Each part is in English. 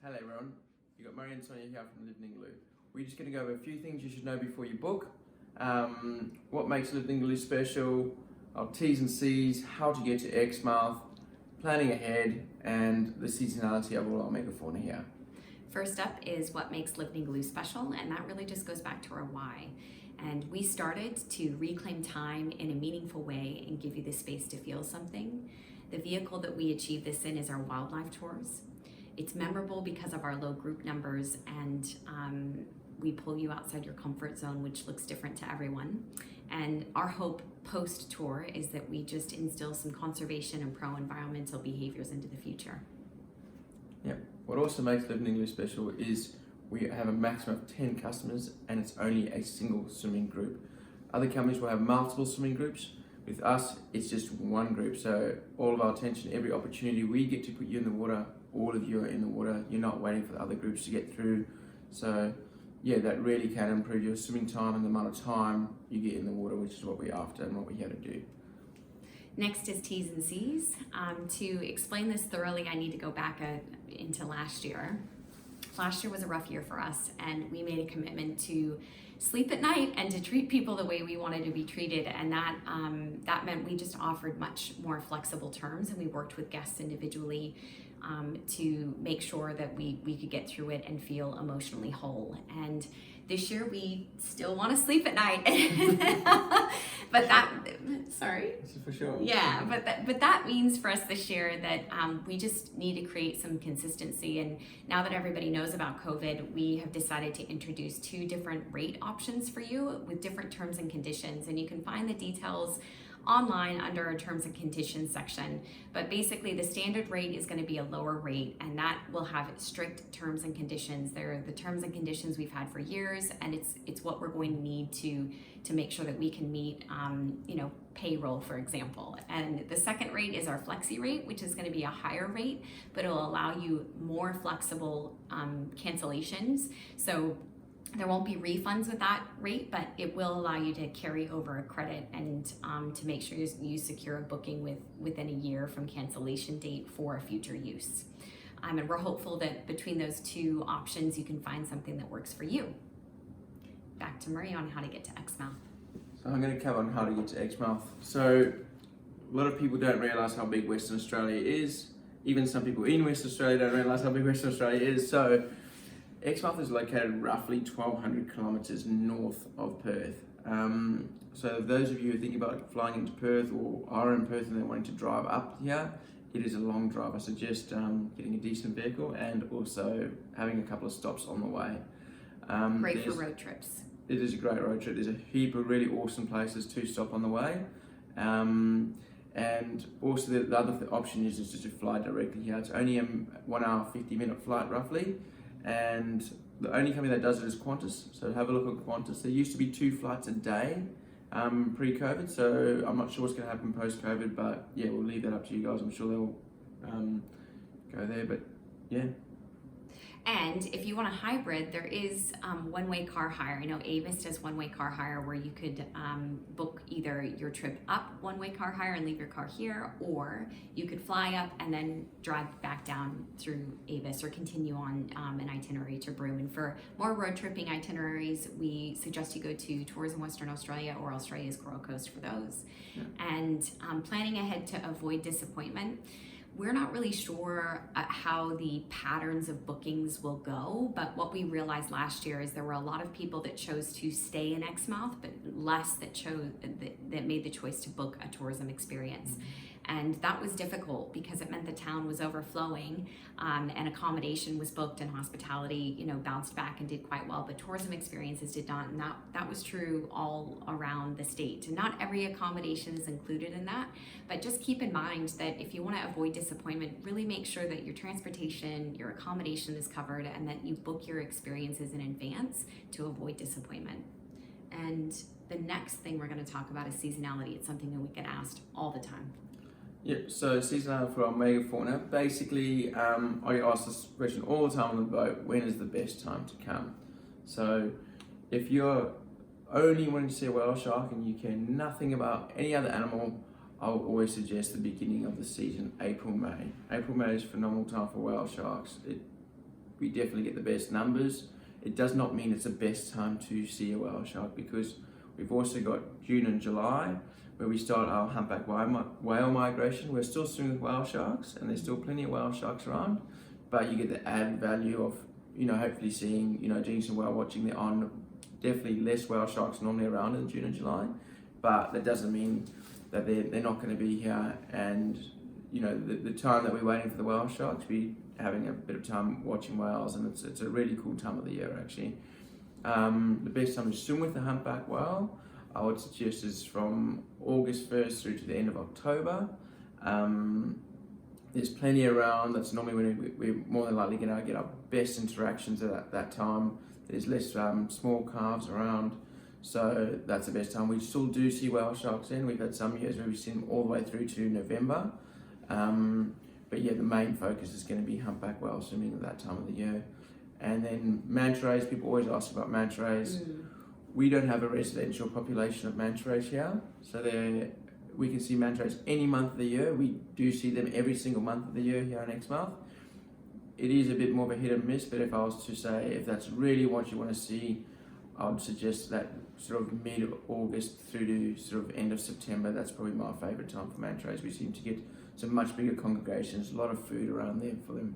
Hello everyone, you got Murray and Sonia here from Live in Igloo. We're just going to go over a few things you should know before you book, what makes Live in Igloo special, our T's and C's, how to get to Exmouth, planning ahead, and the seasonality of all our megafauna here. First up is what makes Live in Igloo special, and that really just goes back to our why. And we started to reclaim time in a meaningful way and give you the space to feel something. The vehicle that we achieve this in is our wildlife tours. It's memorable because of our low group numbers, and we pull you outside your comfort zone, which looks different to everyone. And our hope post-tour is that we just instill some conservation and pro-environmental behaviors into the future. Yeah. What also makes Live in Igloo special is we have a maximum of 10 customers and it's only a single swimming group. Other companies will have multiple swimming groups. With us, it's just one group. So all of our attention, every opportunity we get to put you in the water, all of you are in the water. You're not waiting for the other groups to get through. So yeah, that really can improve your swimming time and the amount of time you get in the water, which is what we're after and what we're here to do. Next is T's and C's. To explain this thoroughly, I need to go back into last year. Last year was a rough year for us, and we made a commitment to sleep at night and to treat people the way we wanted to be treated, and that meant we just offered much more flexible terms, and we worked with guests individually to make sure that we could get through it and feel emotionally whole. And this year we still want to sleep at night, but sorry. This is for sure. Yeah, but that means for us this year that we just need to create some consistency. And now that everybody knows about COVID, we have decided to introduce 2 different rate options for you with different terms and conditions. And you can find the details online under our terms and conditions section. But basically the standard rate is going to be a lower rate, and that will have strict terms and conditions. They're the terms and conditions we've had for years, and it's what we're going to need to make sure that we can meet payroll, for example. And the second rate is our flexi rate, which is going to be a higher rate, but it will allow you more flexible cancellations. So there won't be refunds with that rate, but it will allow you to carry over a credit and to make sure you secure a booking within a year from cancellation date for future use. And we're hopeful that between those 2 options, you can find something that works for you. Back to Murray on how to get to Exmouth. So I'm going to cover on how to get to Exmouth. So a lot of people don't realise how big Western Australia is. Even some people in Western Australia don't realise how big Western Australia is. So Exmouth is located roughly 1,200 kilometres north of Perth. So those of you who think about flying into Perth or are in Perth and they're wanting to drive up here, it is a long drive. I suggest getting a decent vehicle and also having a couple of stops on the way. Great for road trips. It is a great road trip. There's a heap of really awesome places to stop on the way. And also the other option is just to fly directly here. It's only a 1 hour, 50-minute flight roughly. And the only company that does it is Qantas. So have a look at Qantas. There used to be 2 flights a day pre-COVID. So I'm not sure what's going to happen post-COVID, but yeah, we'll leave that up to you guys. I'm sure they'll go there, but yeah. And if you want a hybrid, there is one-way car hire. I know Avis does one-way car hire where you could book either your trip up one-way car hire and leave your car here, or you could fly up and then drive back down through Avis or continue on an itinerary to Broome. And for more road tripping itineraries, we suggest you go to Tours in Western Australia or Australia's Coral Coast for those. Yeah. And planning ahead to avoid disappointment. We're not really sure how the patterns of bookings will go, but what we realized last year is there were a lot of people that chose to stay in Exmouth, but less that made the choice to book a tourism experience. Mm-hmm. And that was difficult because it meant the town was overflowing, and accommodation was booked and hospitality, bounced back and did quite well, but tourism experiences did not. And that was true all around the state. And not every accommodation is included in that, but just keep in mind that if you want to avoid disappointment, really make sure that your transportation, your accommodation is covered, and that you book your experiences in advance to avoid disappointment. And the next thing we're going to talk about is seasonality. It's something that we get asked all the time. Yep, so seasonality for our megafauna. Basically, I get asked this question all the time on the boat, when is the best time to come? So if you're only wanting to see a whale shark and you care nothing about any other animal, I will always suggest the beginning of the season, April, May. April, May is a phenomenal time for whale sharks. we definitely get the best numbers. It does not mean it's the best time to see a whale shark, because we've also got June and July where we start our humpback whale migration. We're still swimming with whale sharks, and there's still plenty of whale sharks around, but you get the added value of, hopefully seeing, doing some whale watching. There are definitely less whale sharks normally around in June and July, but that doesn't mean that they're not going to be here. And the time that we're waiting for the whale sharks, we're having a bit of time watching whales, and it's a really cool time of the year actually. The best time to swim with the humpback whale, I would suggest, is from August 1st through to the end of October. There's plenty around. That's normally when we're more than likely going to get our best interactions at that time. There's less small calves around, so that's the best time. We still do see whale sharks in. We've had some years where we've seen them all the way through to November. But yeah, the main focus is going to be humpback whale swimming at that time of the year. And then manta rays, people always ask about manta rays. We don't have a residential population of manta rays here, so we can see manta rays any month of the year. We do see them every single month of the year here in Exmouth. It is a bit more of a hit and miss, but if I was to say if that's really what you want to see, I would suggest that sort of mid-August through to sort of end of September. That's probably my favourite time for manta rays. We seem to get some much bigger congregations, a lot of food around there for them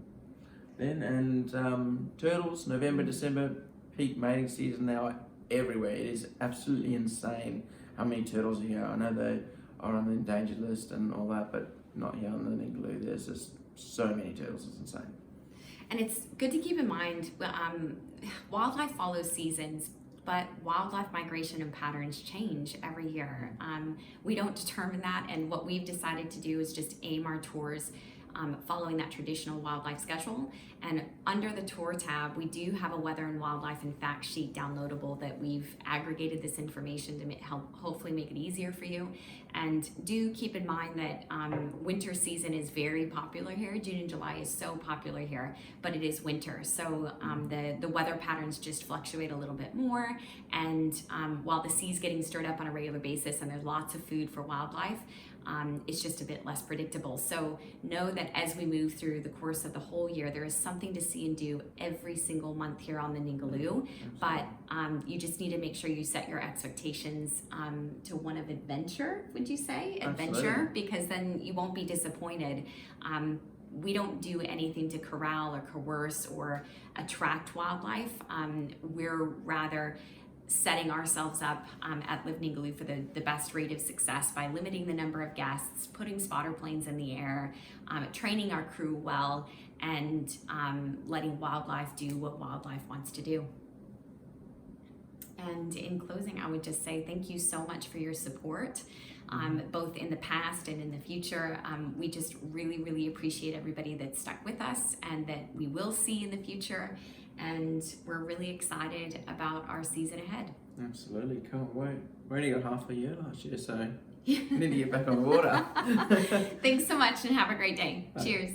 then. And turtles, November, December, peak mating season. They are everywhere. It is absolutely insane how many turtles are here. I know they are on the endangered list and all that, but not here on the Ningaloo. There's just so many turtles, it's insane. And it's good to keep in mind, wildlife follows seasons, but wildlife migration and patterns change every year. We don't determine that, and what we've decided to do is just aim our tours following that traditional wildlife schedule. And under the tour tab, we do have a weather and wildlife and fact sheet downloadable that we've aggregated this information to help hopefully make it easier for you. And do keep in mind that winter season is very popular here. June and July is so popular here, but it is winter. So the weather patterns just fluctuate a little bit more. And while the sea's getting stirred up on a regular basis and there's lots of food for wildlife, it's just a bit less predictable. So know that as we move through the course of the whole year, there is something to see and do every single month here on the Ningaloo. But you just need to make sure you set your expectations to one of adventure, would you say? Adventure, Absolutely. because then you won't be disappointed. We don't do anything to corral or coerce or attract wildlife. We're rather setting ourselves up at Live Ningaloo for the best rate of success by limiting the number of guests, putting spotter planes in the air, training our crew well, and letting wildlife do what wildlife wants to do. And in closing, I would just say thank you so much for your support, both in the past and in the future. We just really, really appreciate everybody that stuck with us and that we will see in the future. And we're really excited about our season ahead. Absolutely, can't wait. We only got half a year last year, so we need to get back on the water. Thanks so much and have a great day. Bye. Cheers.